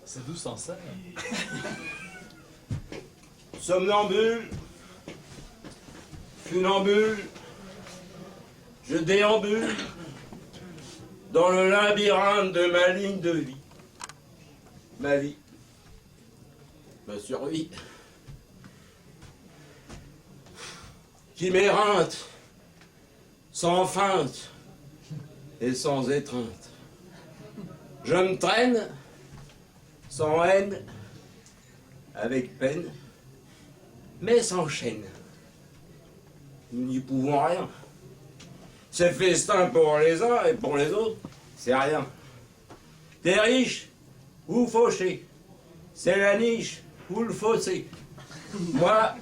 C'est d'où sans ça? Somnambule, funambule, je déambule dans le labyrinthe de ma ligne de vie. Ma vie, ma survie, qui m'éreinte, sans feinte et sans étreinte. Je me traîne, sans haine, avec peine, mais sans chaîne. Nous n'y pouvons rien. C'est festin pour les uns et pour les autres, c'est rien. T'es riche ou fauché, c'est la niche ou le fossé. Moi,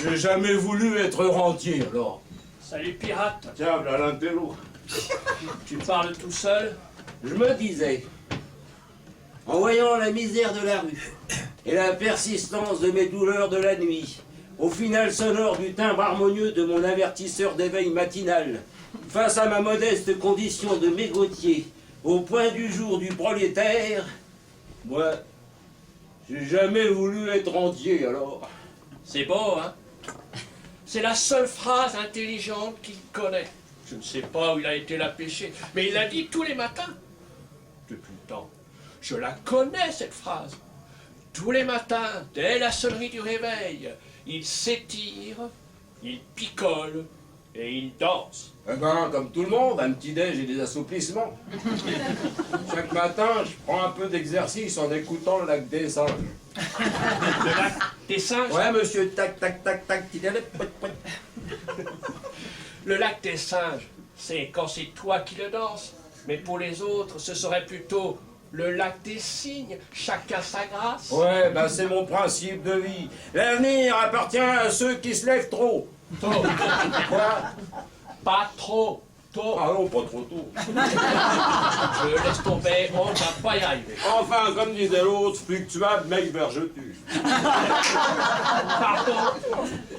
j'ai jamais voulu être rentier, alors. Salut pirate. Tiens, voilà l'intello. Tu parles tout seul? Je me disais, en voyant la misère de la rue et la persistance de mes douleurs de la nuit, au final sonore du timbre harmonieux de mon avertisseur d'éveil matinal, face à ma modeste condition de mégotier, au point du jour du prolétaire, moi, j'ai jamais voulu être entier, alors. C'est beau, hein? C'est la seule phrase intelligente qu'il connaît. Je ne sais pas où il a été la pêcher, mais il la dit tous les matins. Depuis le temps. Je la connais, cette phrase. Tous les matins, dès la sonnerie du réveil, il s'étire, il picole et il danse. Eh ben, comme tout le monde, un petit déj et des assouplissements. Chaque matin, je prends un peu d'exercice en écoutant le lac des singes. Le lac des singes? Ouais, monsieur, tac, tac, tac, tac, petit délai, poit, poit. Le lac des singes, c'est quand c'est toi qui le danses. Mais pour les autres, ce serait plutôt le lac des cygnes, chacun sa grâce. Ouais, ben c'est mon principe de vie. L'avenir appartient à ceux qui se lèvent trop. Tôt. Quoi? Pas trop tôt. Ah non, pas trop tôt. Je laisse tomber, on va pas y arriver. Enfin, comme disait l'autre, fluctuable, mec vergetu. Pardon,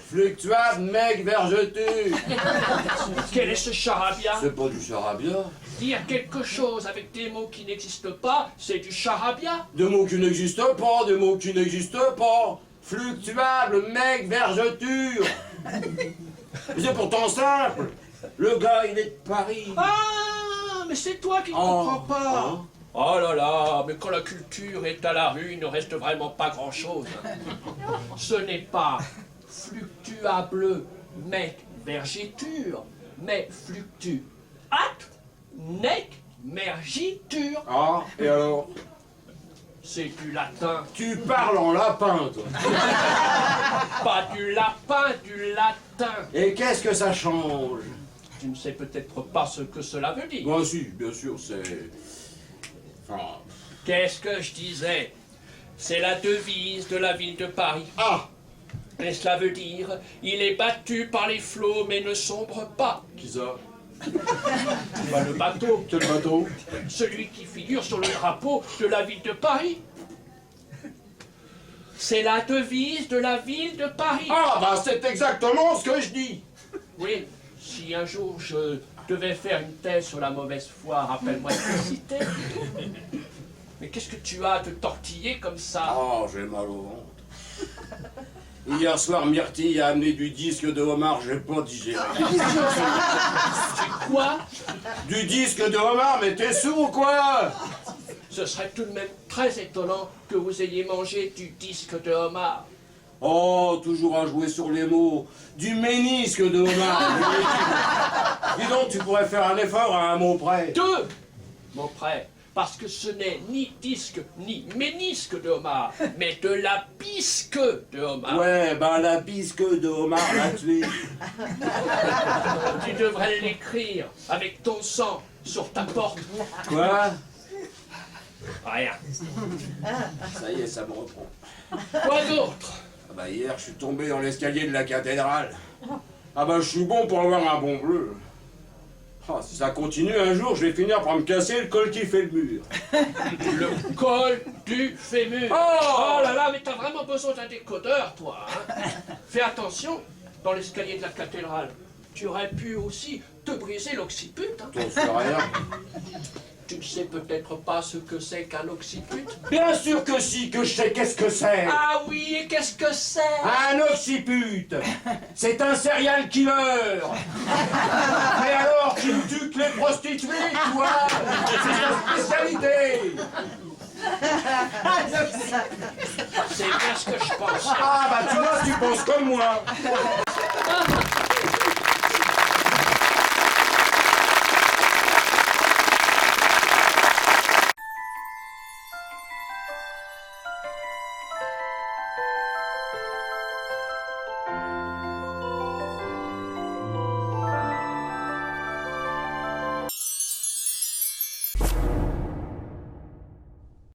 Fluctuable, mec vergetu. quel est ce charabia? C'est pas du charabia. Dire quelque chose avec des mots qui n'existent pas, c'est du charabia. De mots qui n'existent pas, de mots qui n'existent pas. Fluctuable, mec vergeture. C'est pourtant simple. Le gars, il est de Paris. Ah, mais c'est toi qui ne comprends pas. Oh là là, mais quand la culture est à la rue, il ne reste vraiment pas grand-chose. Ce n'est pas fluctuable, mec, vergiture, mais fluctuate, nec, mergiture. Ah, et alors? C'est du latin. Tu parles en lapin, toi. Pas du lapin, du latin. Et qu'est-ce que ça change? Tu ne sais peut-être pas ce que cela veut dire. Moi si, bien sûr, c'est... Enfin... Qu'est-ce que je disais? C'est la devise de la ville de Paris. Ah! Et cela veut dire, il est battu par les flots mais ne sombre pas. Qui ça? Bah, le bateau. Quel bateau? Celui qui figure sur le drapeau de la ville de Paris. C'est la devise de la ville de Paris. Ah, bah c'est exactement ce que je dis. Oui, si un jour je devais faire une thèse sur la mauvaise foi, rappelle-moi de citer. Mais qu'est-ce que tu as de tortillé comme ça? Oh, j'ai mal au ventre. Hier soir, Myrtille a amené du disque de homard, j'ai pas digéré. C'est quoi? Du disque de homard, mais t'es sourd ou quoi? Ce serait tout de même très étonnant que vous ayez mangé du disque de homard. Oh, toujours à jouer sur les mots. Du ménisque de homard. Dis donc, tu pourrais faire un effort à un mot près. Deux mots près. Parce que ce n'est ni disque ni ménisque de homard, mais de la bisque de homard. Ouais, ben la bisque de homard l'a tué. Tu devrais l'écrire avec ton sang sur ta porte. Quoi? Rien. Ça y est, ça me reprend. Quoi d'autre? Ah bah hier, je suis tombé dans l'escalier de la cathédrale. Ah bah je suis bon pour avoir un bon bleu. Ah, si ça continue, un jour, je vais finir par me casser le col qui fait le mur. Le col du fémur. Oh là là, mais t'as vraiment besoin d'un décodeur, toi. Hein? Fais attention, dans l'escalier de la cathédrale, tu aurais pu aussi te briser l'occiput. Hein? T'en sais rien. Tu ne sais peut-être pas ce que c'est qu'un occiput? Bien sûr que si, que je sais qu'est-ce que c'est. Ah oui, et qu'est-ce que c'est? Un occiput, c'est un serial killer. Mais alors qu'il ne tue que les prostituées, toi. C'est sa spécialité. C'est bien ce que je pense. Ah bah tu vois, tu penses comme moi.